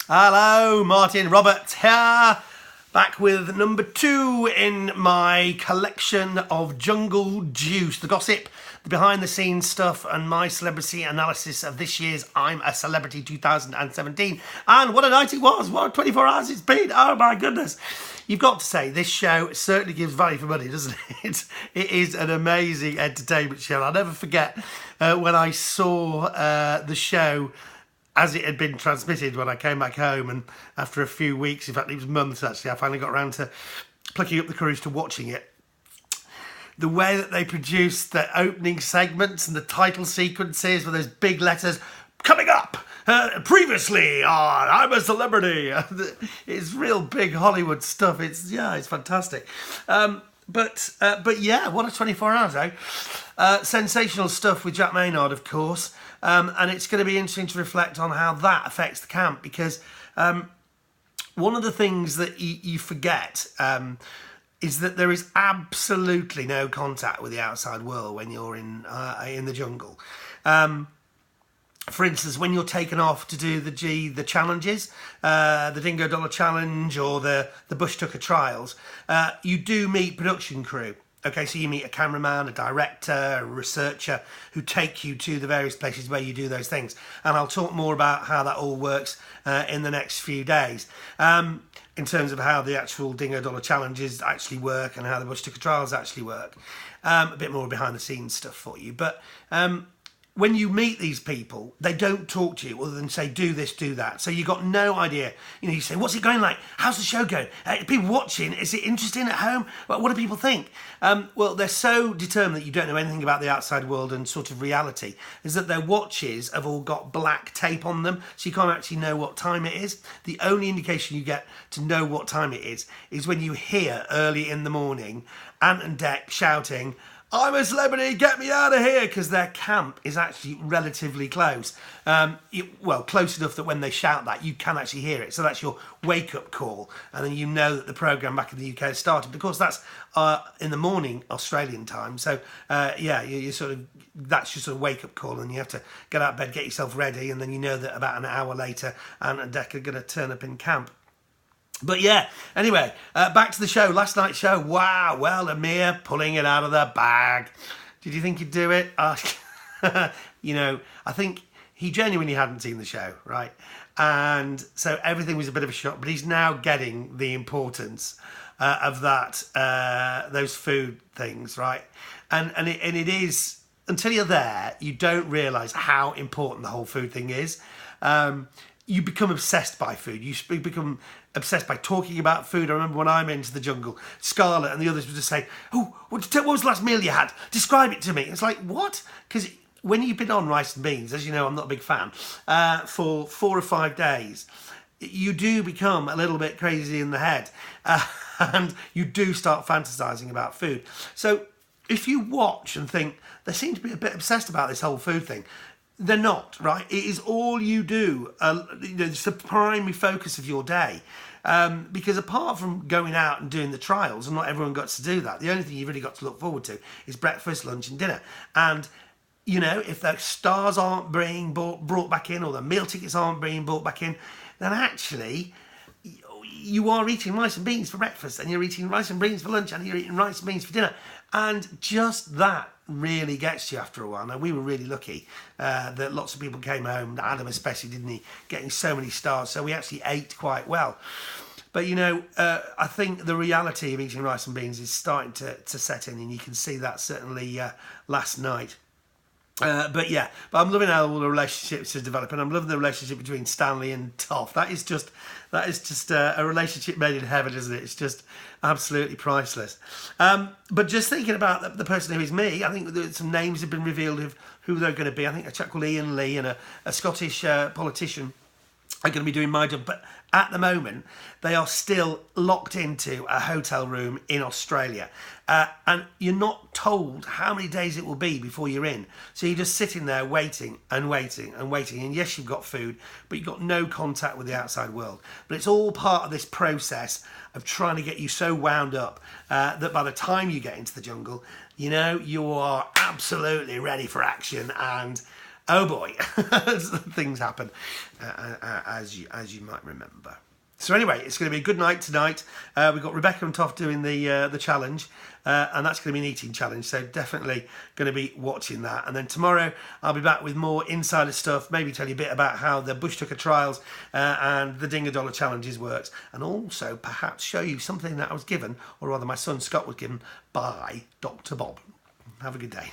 Hello, Martin Roberts here, back with number 2 in my collection of Jungle Juice, the gossip, the behind-the-scenes stuff, and my celebrity analysis of this year's I'm a Celebrity 2017. And what a night it was! What 24 hours it's been! Oh my goodness! You've got to say, this show certainly gives value for money, doesn't it? It is an amazing entertainment show. I'll never forget when I saw the show as it had been transmitted when I came back home, and after a few weeks, in fact it was months actually, I finally got around to plucking up the courage to watching it. The way that they produced the opening segments and the title sequences with those big letters, coming up, previously on I'm a Celebrity. It's real big Hollywood stuff. It's fantastic. But yeah, what a 24 hours, eh? Sensational stuff with Jack Maynard, of course. And it's going to be interesting to reflect on how that affects the camp, because one of the things that you forget is that there is absolutely no contact with the outside world when you're in the jungle. For instance, when you're taken off to do the challenges, the Dingo Dollar Challenge or the Bush Tucker Trials, you do meet production crew. Okay, so you meet a cameraman, a director, a researcher who take you to the various places where you do those things. And I'll talk more about how that all works in the next few days. In terms of how the actual Dingo Dollar Challenges actually work and how the Bush Tucker Trials actually work. A bit more behind the scenes stuff for you. But when you meet these people, they don't talk to you other than say, do this, do that. So you've got no idea. You know, you say, what's it going like? How's the show going? People watching, is it interesting at home? What do people think? Well, they're so determined that you don't know anything about the outside world and sort of reality, is that their watches have all got black tape on them, so you can't actually know what time it is. The only indication you get to know what time it is when you hear early in the morning Ant and Dec shouting, I'm a Celebrity, get me out of here, because their camp is actually relatively close. Close enough that when they shout that, you can actually hear it. So that's your wake-up call, and then you know that the programme back in the UK has started. Because that's in the morning Australian time. So, that's your sort of wake-up call, and you have to get out of bed, get yourself ready, and then you know that about an hour later, Ant and Dec are going to turn up in camp. But yeah, anyway, back to the show. Last night's show. Wow, well, Amir pulling it out of the bag. Did you think he'd do it? I think he genuinely hadn't seen the show, right? And so everything was a bit of a shock, but he's now getting the importance of those food things, right? And it is, until you're there, you don't realise how important the whole food thing is. You become obsessed by food. You become obsessed by talking about food. I remember when I'm into the jungle, Scarlett and the others would just say, oh, what was the last meal you had? Describe it to me. It's like, what? Because when you've been on rice and beans, as you know, I'm not a big fan, for 4 or 5 days, you do become a little bit crazy in the head. And you do start fantasising about food. So if you watch and think, they seem to be a bit obsessed about this whole food thing, they're not, right? It is all you do. It's the primary focus of your day. Because apart from going out and doing the trials, and not everyone got to do that, the only thing you've really got to look forward to is breakfast, lunch and dinner. And, you know, if the stars aren't being brought back in, or the meal tickets aren't being brought back in, then actually you are eating rice and beans for breakfast, and you're eating rice and beans for lunch, and you're eating rice and beans for dinner. And just that really gets you after a while. Now, we were really lucky that lots of people came home, Adam especially, didn't he, getting so many stars, so we actually ate quite well. But, you know, I think the reality of eating rice and beans is starting to set in, and you can see that certainly last night. But I'm loving how all the relationships are developing. I'm loving the relationship between Stanley and Toph. That is just a relationship made in heaven, isn't it? It's just absolutely priceless. But just thinking about the person who is me, I think some names have been revealed of who they're going to be. I think a chap called Ian Lee and a Scottish politician are going to be doing my job. But at the moment, they are still locked into a hotel room in Australia. And you're not told how many days it will be before you're in. So you're just sitting there waiting and waiting and waiting. And yes, you've got food, but you've got no contact with the outside world. But it's all part of this process of trying to get you so wound up that by the time you get into the jungle, you know, you are absolutely ready for action. And oh boy, things happen, as you might remember. So anyway, it's going to be a good night tonight. We've got Rebecca and Toff doing the challenge, and that's going to be an eating challenge. So definitely going to be watching that. And then tomorrow I'll be back with more insider stuff. Maybe tell you a bit about how the Bush Tucker trials and the Dinger Dollar challenges works, and also perhaps show you something that I was given, or rather my son Scott was given by Dr. Bob. Have a good day.